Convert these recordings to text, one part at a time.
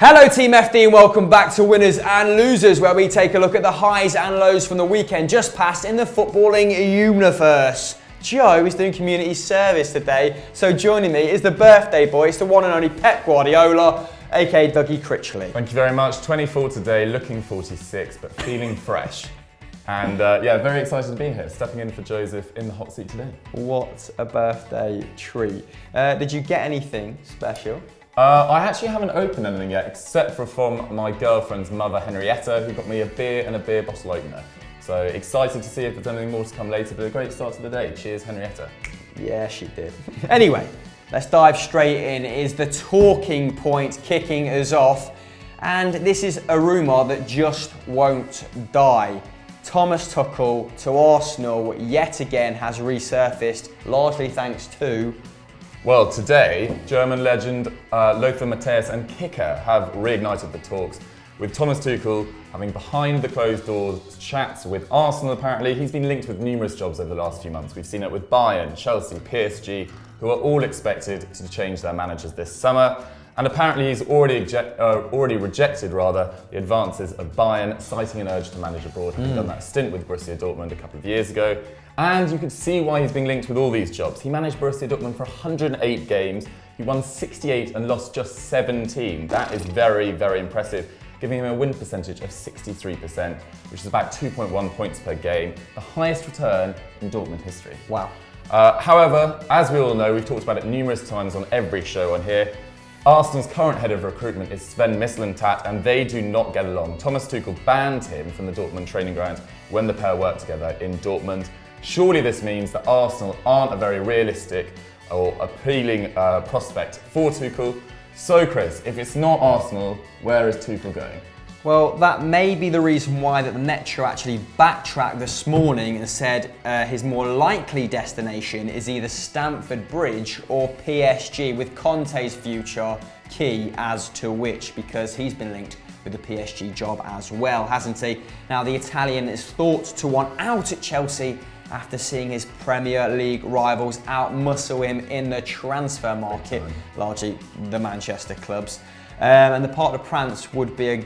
Hello Team FD and welcome back to Winners and Losers, where we take a look at the highs and lows from the weekend just past in the footballing universe. Joe is doing community service today, so joining me is the birthday boy. It's the one and only Pep Guardiola, aka Dougie Critchley. Thank you very much. 24 today, looking 46, but feeling fresh. And very excited to be here, stepping in for Joseph in the hot seat today. What a birthday treat. Did you get anything special? I actually haven't opened anything yet, except for from my girlfriend's mother, Henrietta, who got me a beer and a beer bottle opener. So excited to see if there's anything more to come later, but a great start to the day. Cheers, Henrietta. Yeah, she did. Anyway, let's dive straight in. It is the talking point kicking us off. And this is a rumour that just won't die. Thomas Tuchel to Arsenal yet again has resurfaced, largely thanks to... Well, today, German legend Lothar Matthäus and Kicker have reignited the talks, with Thomas Tuchel having behind the closed doors chats with Arsenal apparently. He's been linked with numerous jobs over the last few months. We've seen it with Bayern, Chelsea, PSG, who are all expected to change their managers this summer. And apparently he's already rejected the advances of Bayern, citing an urge to manage abroad. He's done that stint with Borussia Dortmund a couple of years ago. And you can see why he's being linked with all these jobs. He managed Borussia Dortmund for 108 games. He won 68 and lost just 17. That is very, very impressive, giving him a win percentage of 63%, which is about 2.1 points per game, the highest return in Dortmund history. Wow. However, as we all know, we've talked about it numerous times on every show on here, Arsenal's current head of recruitment is Sven Mislintat, and they do not get along. Thomas Tuchel banned him from the Dortmund training ground when the pair worked together in Dortmund. Surely this means that Arsenal aren't a very realistic or appealing prospect for Tuchel. So Chris, if it's not Arsenal, where is Tuchel going? Well, that may be the reason why that the Metro actually backtracked this morning and said his more likely destination is either Stamford Bridge or PSG, with Conte's future key as to which, because he's been linked with the PSG job as well, hasn't he? Now, the Italian is thought to want out at Chelsea after seeing his Premier League rivals outmuscle him in the transfer market, largely the Manchester clubs. And the Parc des Princes would be a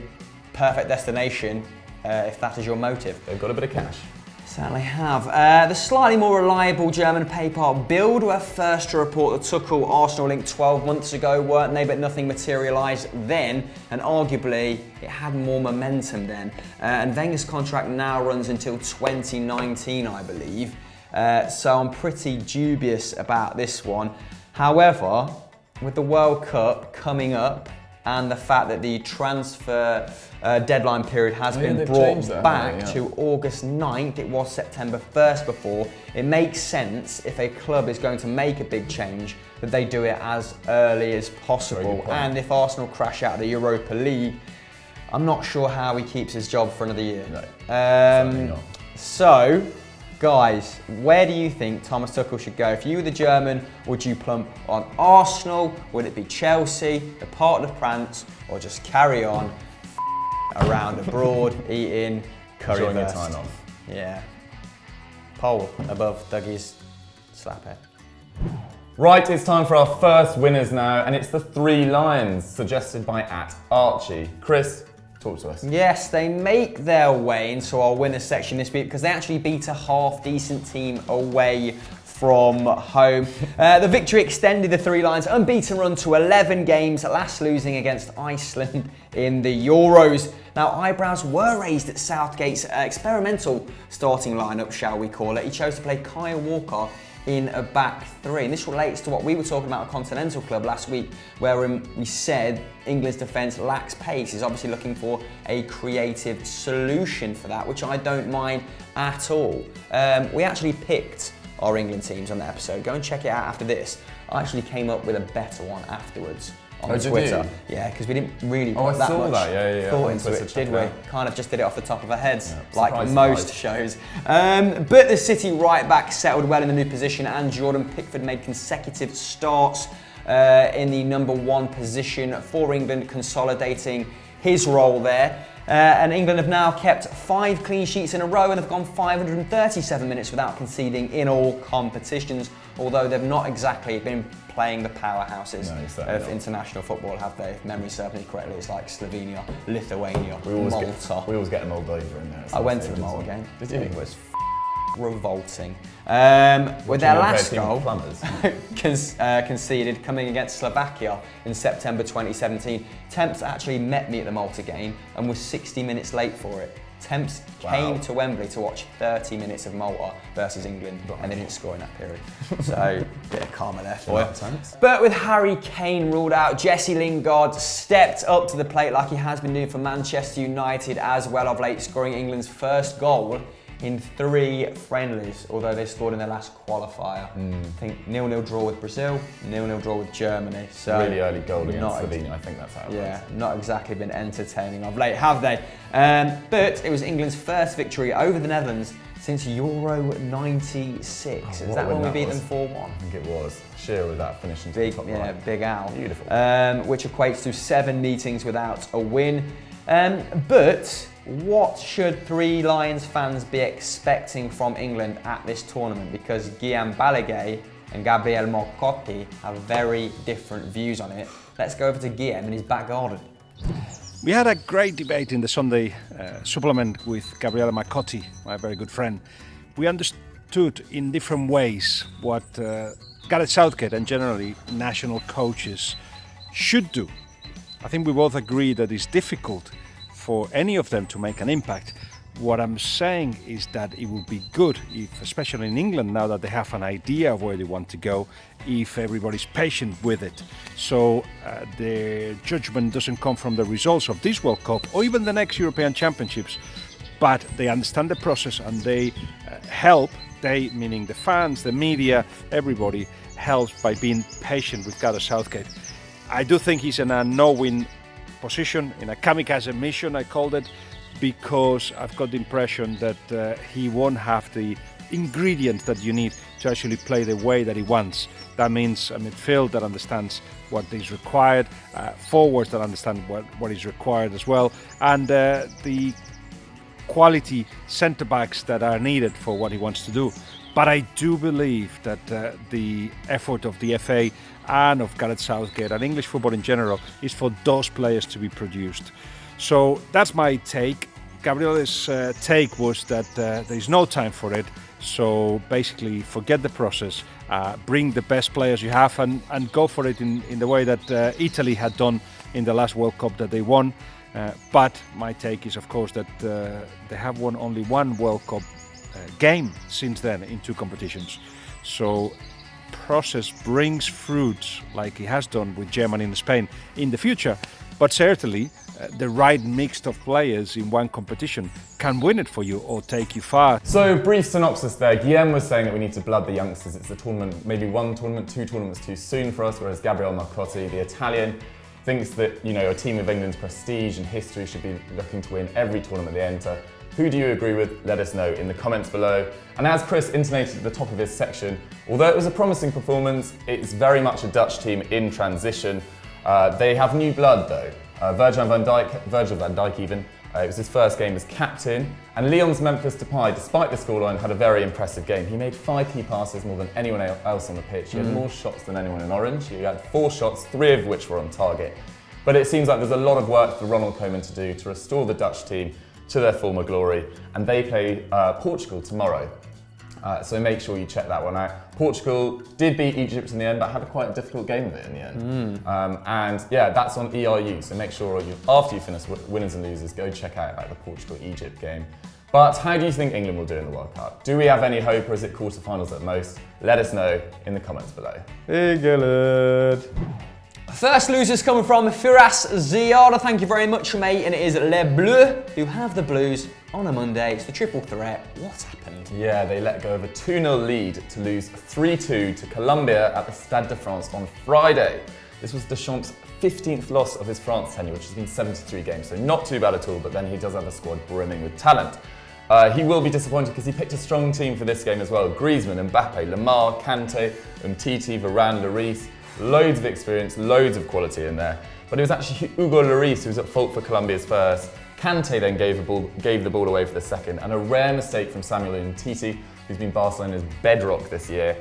perfect destination if that is your motive. They've got a bit of cash. Certainly have. The slightly more reliable German paper Bild were first to report that Tuchel Arsenal linked 12 months ago, weren't they? But nothing materialised then, and arguably it had more momentum then. And Wenger's contract now runs until 2019, I believe. So I'm pretty dubious about this one. However, with the World Cup coming up, and the fact that the transfer deadline period has been brought back to August 9th, it was September 1st before, it makes sense if a club is going to make a big change that they do it as early as possible. And if Arsenal crash out of the Europa League, I'm not sure how he keeps his job for another year. No, certainly not. So, guys, where do you think Thomas Tuchel should go? If you were the German, would you plump on Arsenal? Would it be Chelsea, the Parc des Princes, or just carry on around abroad, eating currywurst? Enjoying your time off. Yeah. Poll above Dougie's slaphead. Right, it's time for our first winners now, and it's the Three Lions, suggested by @Archie. Chris, talk to us. Yes, they make their way into our winners section this week because they actually beat a half-decent team away from home. The victory extended the Three Lions' unbeaten run to 11 games, last losing against Iceland in the Euros. Now, eyebrows were raised at Southgate's experimental starting lineup, shall we call it. He chose to play Kyle Walker in a back three. And this relates to what we were talking about at Continental Club last week, where we said England's defence lacks pace. He's obviously looking for a creative solution for that, which I don't mind at all. We actually picked our England teams on the episode. Go and check it out after this. I actually came up with a better one afterwards on Twitter. Yeah, because we didn't really put that much thought into it, did we? Kind of just did it off the top of our heads, like most shows. But the City right back settled well in the new position, and Jordan Pickford made consecutive starts in the number one position for England, consolidating his role there. And England have now kept 5 clean sheets in a row and have gone 537 minutes without conceding in all competitions. although they've not exactly been playing the powerhouses certainly of not. international football, have they? If memory serves me correctly, it's like Slovenia, Lithuania, We always get a Moldova in there. I went to the Malta game. Did you? It was revolting. With their last goal conceded coming against Slovakia in September 2017. Temps actually met me at the Malta game and was 60 minutes late for it. Temps came to Wembley to watch 30 minutes of Malta versus England, and they didn't score in that period. So, bit of karma there for you. But with Harry Kane ruled out, Jesse Lingard stepped up to the plate like he has been doing for Manchester United as well of late, scoring England's first goal in 3 friendlies, although they scored in their last qualifier. I think 0-0 draw with Brazil, 0-0 draw with Germany. So really early goal against Slovenia, I think that's how it was. Not exactly been entertaining of late, have they? But it was England's first victory over the Netherlands since Euro 96. Is that when we beat them 4-1? I think it was. Shearer with that finishing to the top right. Big Al. Beautiful. Which equates to 7 meetings without a win. But what should 3 Lions fans be expecting from England at this tournament? Because Guillaume Balaguer and Gabriel Marcotti have very different views on it. Let's go over to Guillaume in his back garden. We had a great debate in the Sunday supplement with Gabriele Marcotti, my very good friend. We understood in different ways what Gareth Southgate and generally national coaches should do. I think we both agree that it's difficult for any of them to make an impact. What I'm saying is that it would be good if, especially in England now that they have an idea of where they want to go, if everybody's patient with it. So their judgment doesn't come from the results of this World Cup or even the next European Championships, but they understand the process and they help, they meaning the fans, the media, everybody helps by being patient with Gareth Southgate. I do think he's in a no-win position, in a kamikaze mission, I called it, because I've got the impression that he won't have the ingredients that you need to actually play the way that he wants. That means a midfield that understands what is required, forwards that understand what is required as well, and the quality centre-backs that are needed for what he wants to do. But I do believe that the effort of the FA and of Gareth Southgate and English football in general is for those players to be produced. So that's my take. Gabriele's take was that there's no time for it. So basically forget the process, bring the best players you have and go for it in the way that Italy had done in the last World Cup that they won. But my take is, of course, that they have won only 1 World Cup game since then in 2 competitions. So process brings fruits like he has done with Germany and Spain in the future, but certainly the right mix of players in one competition can win it for you or take you far. So brief synopsis there. Guillaume was saying that we need to blood the youngsters. It's a tournament, maybe 1 tournament, 2 tournaments too soon for us, whereas Gabriele Marcotti, the Italian, thinks that, you know, a team of England's prestige and history should be looking to win every tournament they enter. Who do you agree with? Let us know in the comments below. And as Chris intimated at the top of his section, although it was a promising performance, it's very much a Dutch team in transition. They have new blood though. Virgil van Dijk even, it was his first game as captain. And Lyon's Memphis Depay, despite the scoreline, had a very impressive game. He made 5 key passes, more than anyone else on the pitch. He had more shots than anyone in orange. He had 4 shots, 3 of which were on target. But it seems like there's a lot of work for Ronald Koeman to do to restore the Dutch team to their former glory, and they play Portugal tomorrow. So make sure you check that one out. Portugal did beat Egypt in the end, but had quite a difficult game of it in the end. And yeah, that's on ERU, so make sure after you finish winners and losers, go check out like the Portugal-Egypt game. But how do you think England will do in the World Cup? Do we have any hope, or is it quarterfinals at most? Let us know in the comments below. England! First losers coming from Firas Ziada. Thank you very much, mate. And it is Les Bleus who have the Blues on a Monday. It's the triple threat. What's happened? Yeah, they let go of a 2-0 lead to lose 3-2 to Colombia at the Stade de France on Friday. This was Deschamps' 15th loss of his France tenure, which has been 73 games, so not too bad at all, but then he does have a squad brimming with talent. He will be disappointed because he picked a strong team for this game as well. Griezmann, Mbappe, Lemar, Kante, Umtiti, Varane, Lloris. Loads of experience, loads of quality in there. But it was actually Hugo Lloris who was at fault for Colombia's first. Kante then gave the ball away for the second, and a rare mistake from Samuel Umtiti, who's been Barcelona's bedrock this year.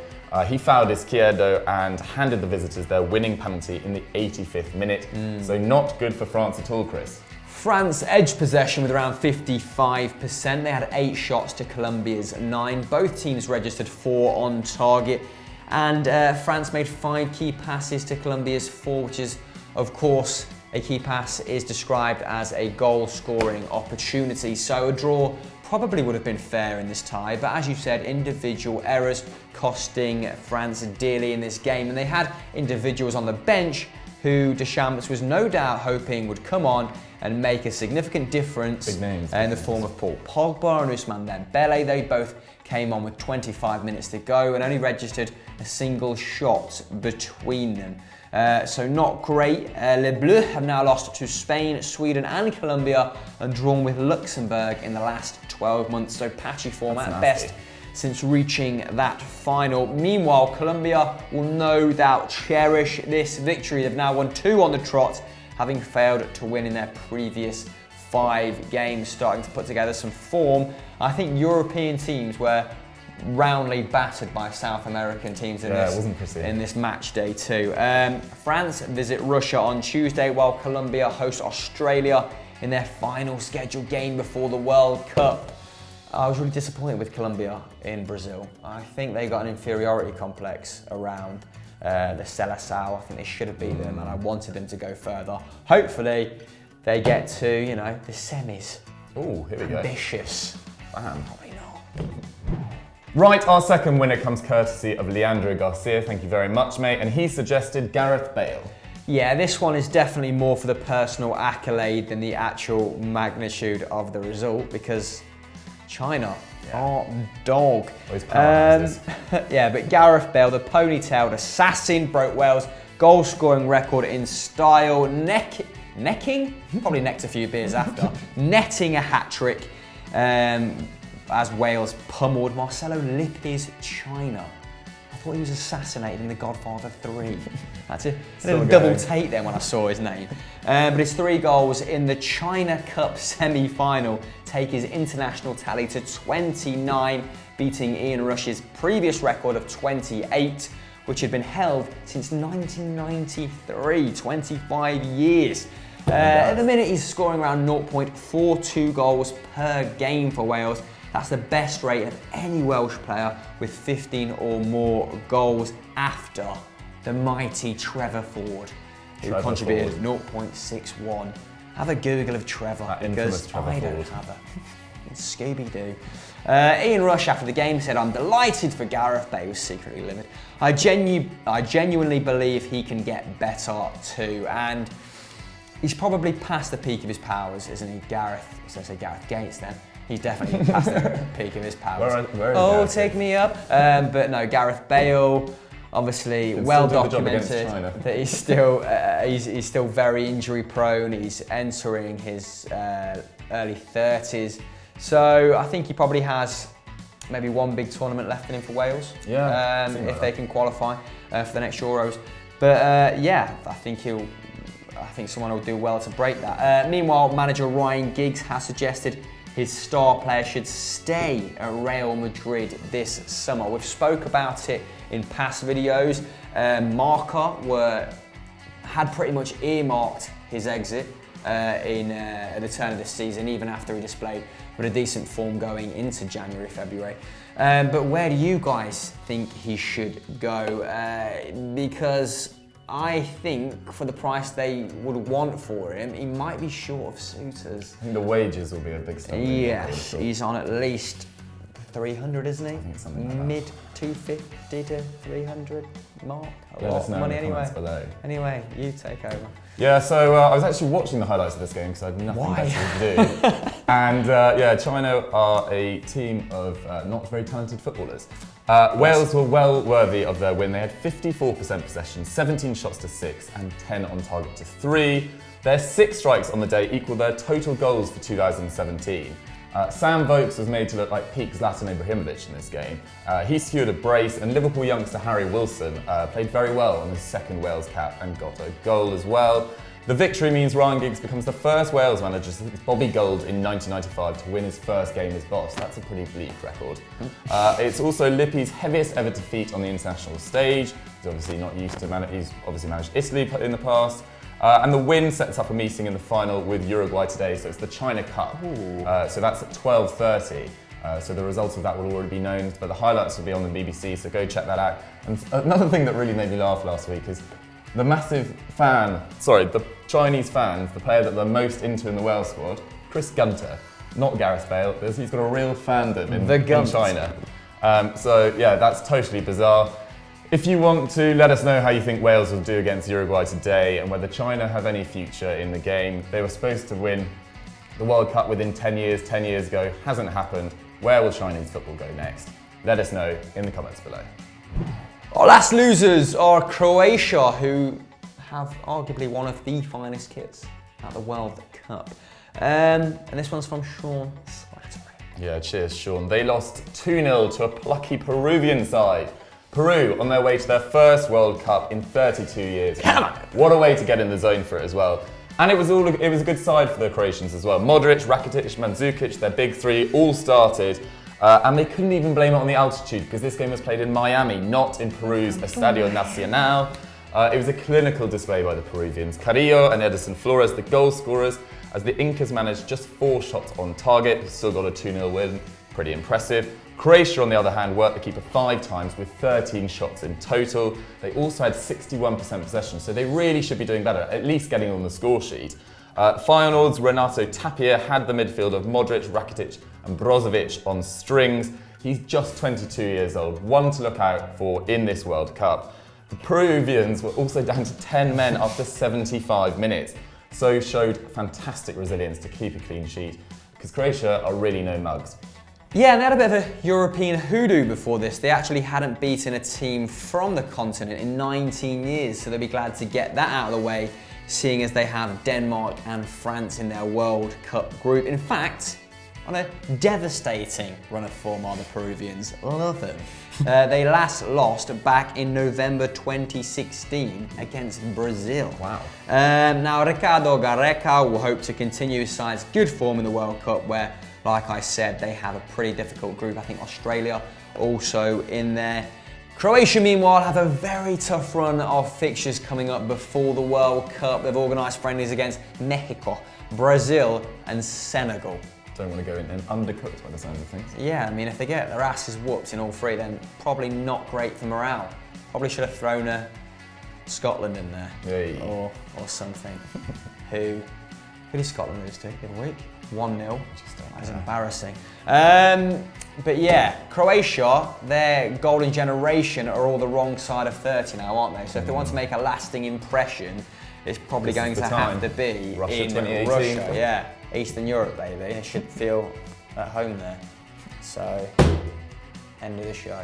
He fouled Izquierdo and handed the visitors their winning penalty in the 85th minute. So not good for France at all, Chris. France edged possession with around 55%. They had 8 shots to Colombia's 9. Both teams registered 4 on target. And France made 5 key passes to Colombia's 4, which is, of course, a key pass is described as a goal-scoring opportunity. So a draw probably would have been fair in this tie, but as you said, individual errors costing France dearly in this game. And they had individuals on the bench who Deschamps was no doubt hoping would come on and make a significant difference in the form of Paul Pogba and Ousmane Dembele. They both came on with 25 minutes to go and only registered a single shot between them. So not great. Les Bleus have now lost to Spain, Sweden and Colombia and drawn with Luxembourg in the last 12 months. So patchy form at best since reaching that final. Meanwhile, Colombia will no doubt cherish this victory. They've now won 2 on the trot, having failed to win in their previous 5 games, starting to put together some form. I think European teams were roundly battered by South American teams in this match day too. France visit Russia on Tuesday, while Colombia host Australia in their final scheduled game before the World Cup. I was really disappointed with Colombia in Brazil. I think they got an inferiority complex around the Seleção. I think they should have beat them and I wanted them to go further. Hopefully they get to, the semis. Oh, here we go. Ambitious. Bam. Probably not. Right, our second winner comes courtesy of Leandro Garcia. Thank you very much, mate. And he suggested Gareth Bale. Yeah, this one is definitely more for the personal accolade than the actual magnitude of the result, because China are dog. Yeah, but Gareth Bale, the ponytailed assassin, broke Wales' goal-scoring record in style, necking? Probably necked a few beers after. Netting a hat-trick as Wales pummeled Marcelo Lippi's China. I thought he was assassinated in The Godfather 3. That's a little double take then when I saw his name. But his 3 goals in the China Cup semi-final take his international tally to 29, beating Ian Rush's previous record of 28, which had been held since 1993, 25 years. At the minute, he's scoring around 0.42 goals per game for Wales. That's the best rate of any Welsh player with 15 or more goals after the mighty Trevor Ford, who contributed 0.61. Have a Google of Trevor, because I don't have a It's Scooby-Doo. Ian Rush after the game said, "I'm delighted for Gareth Bale," was secretly livid. I genuinely believe he can get better too, and he's probably past the peak of his powers, isn't he, Gareth? So I say Gareth Gates then. He's definitely past the peak of his powers. Where is oh, Gareth take me up. But no, Gareth Bale, obviously well documented that he's still very injury prone. He's entering his early 30s. So I think he probably has maybe one big tournament left in him for Wales. Yeah. If they can qualify for the next Euros. But yeah, I think someone will do well to break that. Meanwhile, manager Ryan Giggs has suggested his star player should stay at Real Madrid this summer. We've spoke about it in past videos. Marca had pretty much earmarked his exit at the turn of the season, even after he displayed with a decent form going into January, February. But where do you guys think he should go? Because I think for the price they would want for him, he might be short of suitors. I think the wages will be a big stumbling block. Yes, he's on at least 300, isn't he? I think something like that. Mid 250 to 300 mark. Let us know money in the comments below. Anyway, you take over. Yeah, so I was actually watching the highlights of this game because I had nothing better to do. And yeah, China are a team of not very talented footballers. Wales were well worthy of their win. They had 54% possession, 17 shots to 6 and 10 on target to 3. Their 6 strikes on the day equal their total goals for 2017. Sam Vokes was made to look like peak Zlatan Ibrahimovic in this game. He secured a brace, and Liverpool youngster Harry Wilson played very well on his second Wales cap and got a goal as well. The victory means Ryan Giggs becomes the first Wales manager since Bobby Gould in 1995 to win his first game as boss. That's a pretty bleak record. It's also Lippi's heaviest ever defeat on the international stage. He's obviously not used to he's obviously managed Italy in the past. And the win sets up a meeting in the final with Uruguay today, so it's the China Cup. So that's at 12:30. So the results of that will already be known, but the highlights will be on the BBC, so go check that out. And another thing that really made me laugh last week is the Chinese fans, the player that they're most into in the Wales squad, Chris Gunter, not Gareth Bale, he's got a real fandom in China. So yeah, that's totally bizarre. If you want to let us know how you think Wales will do against Uruguay today and whether China have any future in the game, they were supposed to win the World Cup within 10 years ago, hasn't happened. Where will Chinese football go next? Let us know in the comments below. Our last losers are Croatia, who have arguably one of the finest kits at the World Cup. And this one's from Sean Slattery. Yeah, cheers, Sean. They lost 2-0 to a plucky Peruvian side. Peru on their way to their first World Cup in 32 years. Come on! What a way to get in the zone for it as well. And it was a good side for the Croatians as well. Modric, Rakitic, Mandzukic, their big three, all started. And they couldn't even blame it on the altitude because this game was played in Miami, not in Peru's Estadio Nacional. It was a clinical display by the Peruvians. Carrillo and Edison Flores, the goal scorers, as the Incas managed just 4 shots on target, still got a 2-0 win, pretty impressive. Croatia, on the other hand, worked the keeper 5 times with 13 shots in total. They also had 61% possession, so they really should be doing better, at least getting on the score sheet. Feyenoord's Renato Tapia had the midfield of Modric, Rakitic and Brozovic on strings. He's just 22 years old, one to look out for in this World Cup. The Peruvians were also down to 10 men after 75 minutes, so showed fantastic resilience to keep a clean sheet, because Croatia are really no mugs. Yeah, and they had a bit of a European hoodoo before this. They actually hadn't beaten a team from the continent in 19 years, so they'll be glad to get that out of the way, seeing as they have Denmark and France in their World Cup group. In fact, on a devastating run of form are the Peruvians. Love them. They last lost back in November 2016 against Brazil. Wow. Now, Ricardo Gareca will hope to continue his side's good form in the World Cup, where, like I said, they have a pretty difficult group. I think Australia also in there. Croatia, meanwhile, have a very tough run of fixtures coming up before the World Cup. They've organised friendlies against Mexico, Brazil and Senegal. Don't want to go in and undercooked by the sound of things. Yeah, I mean, if they get their asses whooped in all 3, then probably not great for morale. Probably should have thrown Scotland in there. Hey. Or something. Who did Scotland lose to the other week? 1-0. That is embarrassing. But yeah, Croatia, their golden generation are all the wrong side of 30 now, aren't they? So if they want to make a lasting impression, it's probably going to have to be Russia in 2018. Russia. Yeah, Eastern Europe, baby. They should feel at home there. So, end of the show.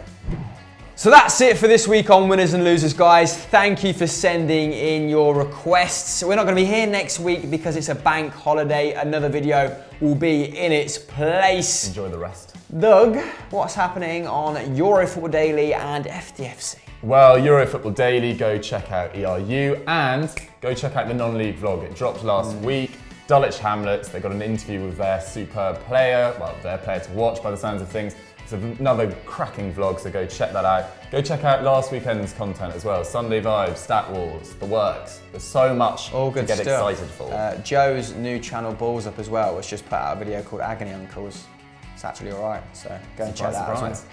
So that's it for this week on Winners and Losers, guys. Thank you for sending in your requests. We're not going to be here next week because it's a bank holiday. Another video will be in its place. Enjoy the rest. Doug, what's happening on Eurofootball Daily and FDFC? Well, Eurofootball Daily, go check out ERU and go check out the non-league vlog. It dropped last week. Dulwich Hamlets, they got an interview with their superb player, well, their player to watch by the sounds of things. It's another cracking vlog, so go check that out. Go check out last weekend's content as well. Sunday Vibes, Stat Wars, The Works. There's so much All good to get stuff. excited for. Joe's new channel, Balls Up as well, was just put out a video called Agony Uncles. It's actually alright, so go and check that out as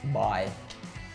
well. Bye.